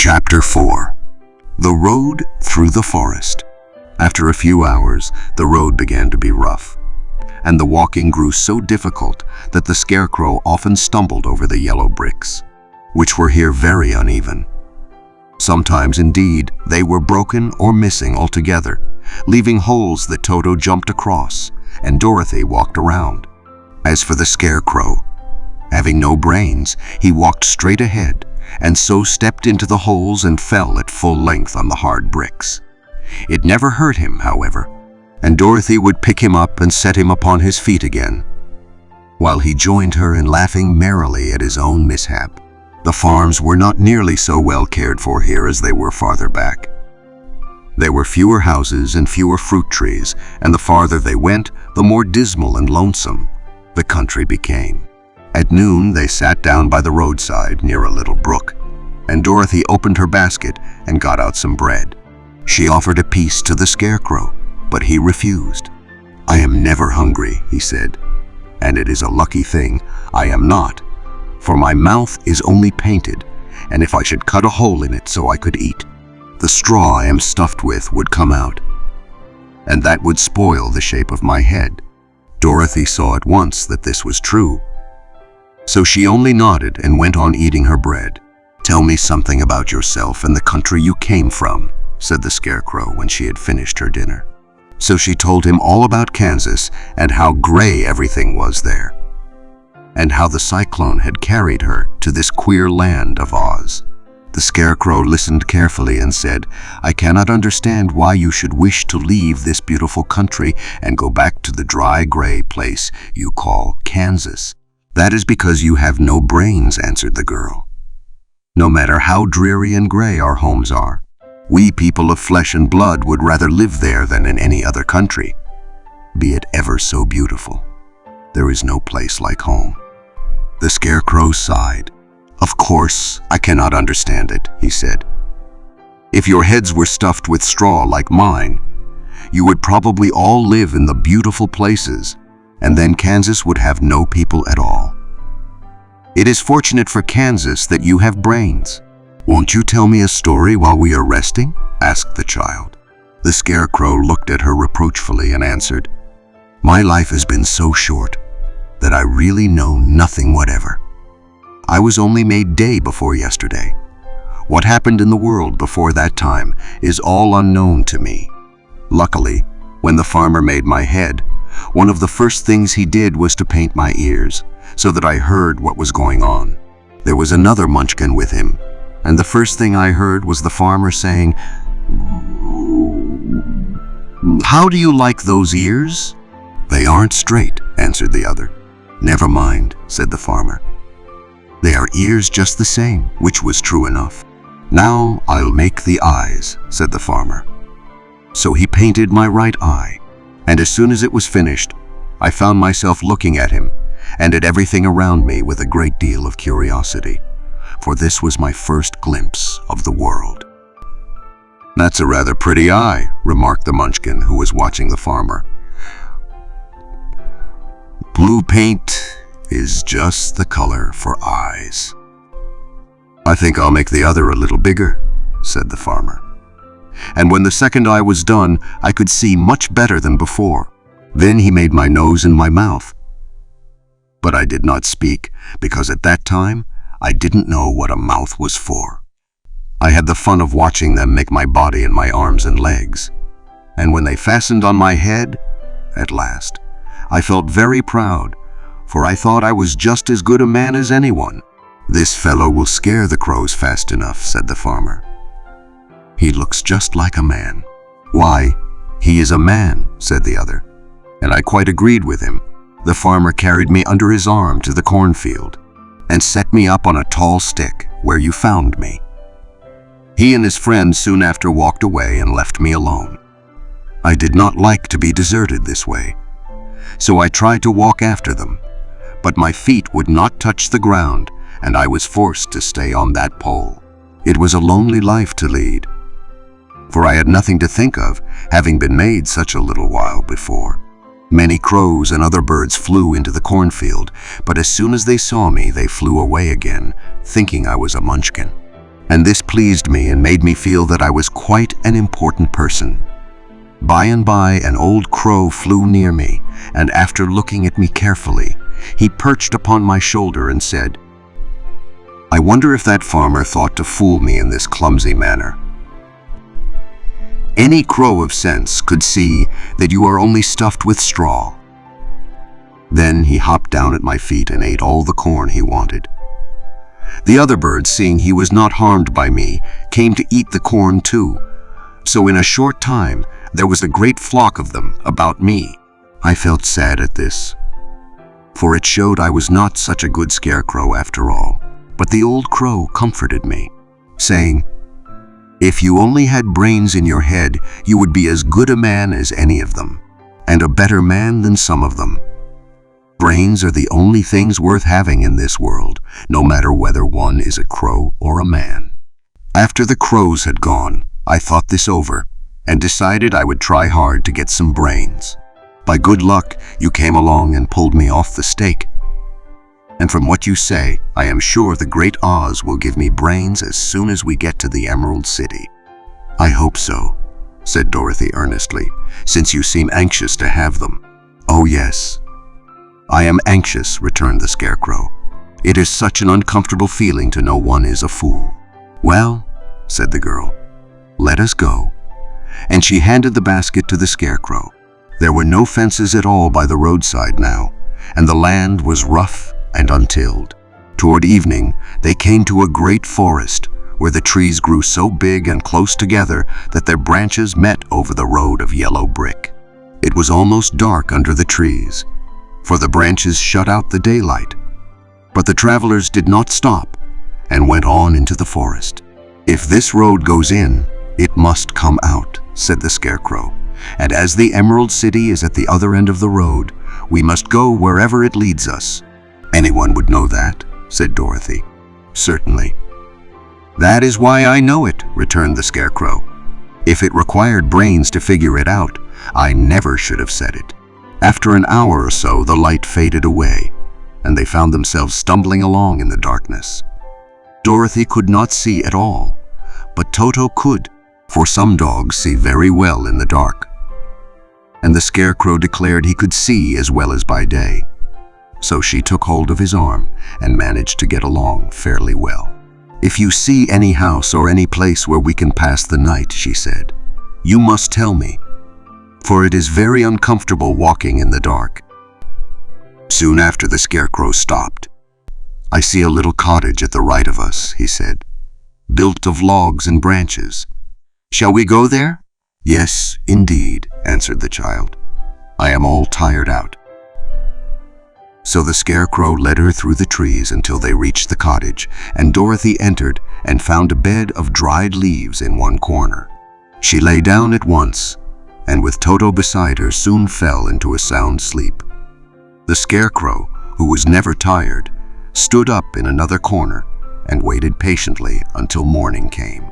Chapter 4. The Road Through the Forest. After a few hours, the road began to be rough, and the walking grew so difficult that the Scarecrow often stumbled over the yellow bricks, which were here very uneven. Sometimes, indeed, they were broken or missing altogether, leaving holes that Toto jumped across, and Dorothy walked around. As for the Scarecrow, having no brains, he walked straight ahead, and so stepped into the holes and fell at full length on the hard bricks. It never hurt him, however, and Dorothy would pick him up and set him upon his feet again, while he joined her in laughing merrily at his own mishap. The farms were not nearly so well cared for here as they were farther back. There were fewer houses and fewer fruit trees, and the farther they went, the more dismal and lonesome the country became. At noon, they sat down by the roadside near a little brook, and Dorothy opened her basket and got out some bread. She offered a piece to the Scarecrow, but he refused. "I am never hungry," he said, "and it is a lucky thing I am not, for my mouth is only painted, and if I should cut a hole in it so I could eat, the straw I am stuffed with would come out, and that would spoil the shape of my head." Dorothy saw at once that this was true, so she only nodded and went on eating her bread. "Tell me something about yourself and the country you came from," said the Scarecrow when she had finished her dinner. So she told him all about Kansas and how gray everything was there, and how the cyclone had carried her to this queer land of Oz. The Scarecrow listened carefully and said, "I cannot understand why you should wish to leave this beautiful country and go back to the dry, gray place you call Kansas. That is because you have no brains," answered the girl. "No matter how dreary and gray our homes are, we people of flesh and blood would rather live there than in any other country, be it ever so beautiful. There is no place like home." The Scarecrow sighed. "Of course, I cannot understand it," he said. "If your heads were stuffed with straw like mine, you would probably all live in the beautiful places, and then Kansas would have no people at all. It is fortunate for Kansas that you have brains. Won't you tell me a story while we are resting?" asked the child. The Scarecrow looked at her reproachfully and answered, "My life has been so short that I really know nothing whatever. I was only made day before yesterday. What happened in the world before that time is all unknown to me. Luckily, when the farmer made my head, one of the first things he did was to paint my ears, so that I heard what was going on. There was another munchkin with him, and the first thing I heard was the farmer saying, 'How do you like those ears?' 'They aren't straight,' answered the other. 'Never mind,' said the farmer. 'They are ears just the same,' which was true enough. 'Now I'll make the eyes,' said the farmer. So he painted my right eye, and as soon as it was finished, I found myself looking at him and at everything around me with a great deal of curiosity, for this was my first glimpse of the world." "That's a rather pretty eye," remarked the munchkin who was watching the farmer. "Blue paint is just the color for eyes." "I think I'll make the other a little bigger," said the farmer. And when the second eye was done, I could see much better than before. Then he made my nose and my mouth. But I did not speak, because at that time, I didn't know what a mouth was for. I had the fun of watching them make my body and my arms and legs. And when they fastened on my head, at last, I felt very proud, for I thought I was just as good a man as anyone. "This fellow will scare the crows fast enough," said the farmer. "He looks just like a man." "Why, he is a man," said the other, and I quite agreed with him. The farmer carried me under his arm to the cornfield and set me up on a tall stick where you found me. He and his friend soon after walked away and left me alone. I did not like to be deserted this way, so I tried to walk after them, but my feet would not touch the ground, and I was forced to stay on that pole. It was a lonely life to lead, for I had nothing to think of, having been made such a little while before. Many crows and other birds flew into the cornfield, but as soon as they saw me, they flew away again, thinking I was a munchkin. and this pleased me and made me feel that I was quite an important person. By and by, an old crow flew near me, and after looking at me carefully, he perched upon my shoulder and said, "I wonder if that farmer thought to fool me in this clumsy manner. Any crow of sense could see that you are only stuffed with straw." Then he hopped down at my feet and ate all the corn he wanted. The other birds, seeing he was not harmed by me, came to eat the corn too. So in a short time, there was a great flock of them about me. I felt sad at this, for it showed I was not such a good scarecrow after all. But the old crow comforted me, saying, "If you only had brains in your head, you would be as good a man as any of them, and a better man than some of them. Brains are the only things worth having in this world, no matter whether one is a crow or a man." After the crows had gone, I thought this over and decided I would try hard to get some brains. By good luck, you came along and pulled me off the stake. And from what you say, I am sure the great Oz will give me brains as soon as we get to the Emerald City. "I hope so," said Dorothy earnestly, "since you seem anxious to have them." "Oh yes, I am anxious," returned the Scarecrow. "It is such an uncomfortable feeling to know one is a fool." "Well," said the girl, "let us go." And she handed the basket to the Scarecrow. There were no fences at all by the roadside now, and the land was rough and untilled. Toward evening, they came to a great forest where the trees grew so big and close together that their branches met over the road of yellow brick. It was almost dark under the trees, for the branches shut out the daylight. But the travelers did not stop and went on into the forest. "If this road goes in, it must come out," said the Scarecrow. "And as the Emerald City is at the other end of the road, we must go wherever it leads us." "Anyone would know that," said Dorothy. "Certainly." "That is why I know it," returned the Scarecrow. "If it required brains to figure it out, I never should have said it." After an hour or so, the light faded away, and they found themselves stumbling along in the darkness. Dorothy could not see at all, but Toto could, for some dogs see very well in the dark. And the Scarecrow declared he could see as well as by day. So she took hold of his arm and managed to get along fairly well. "If you see any house or any place where we can pass the night," she said, "you must tell me, for it is very uncomfortable walking in the dark." Soon after, the Scarecrow stopped. "I see a little cottage at the right of us," he said, "built of logs and branches. Shall we go there?" "Yes, indeed," answered the child. "I am all tired out." So the Scarecrow led her through the trees until they reached the cottage, and Dorothy entered and found a bed of dried leaves in one corner. She lay down at once, and with Toto beside her soon fell into a sound sleep. The Scarecrow, who was never tired, stood up in another corner and waited patiently until morning came.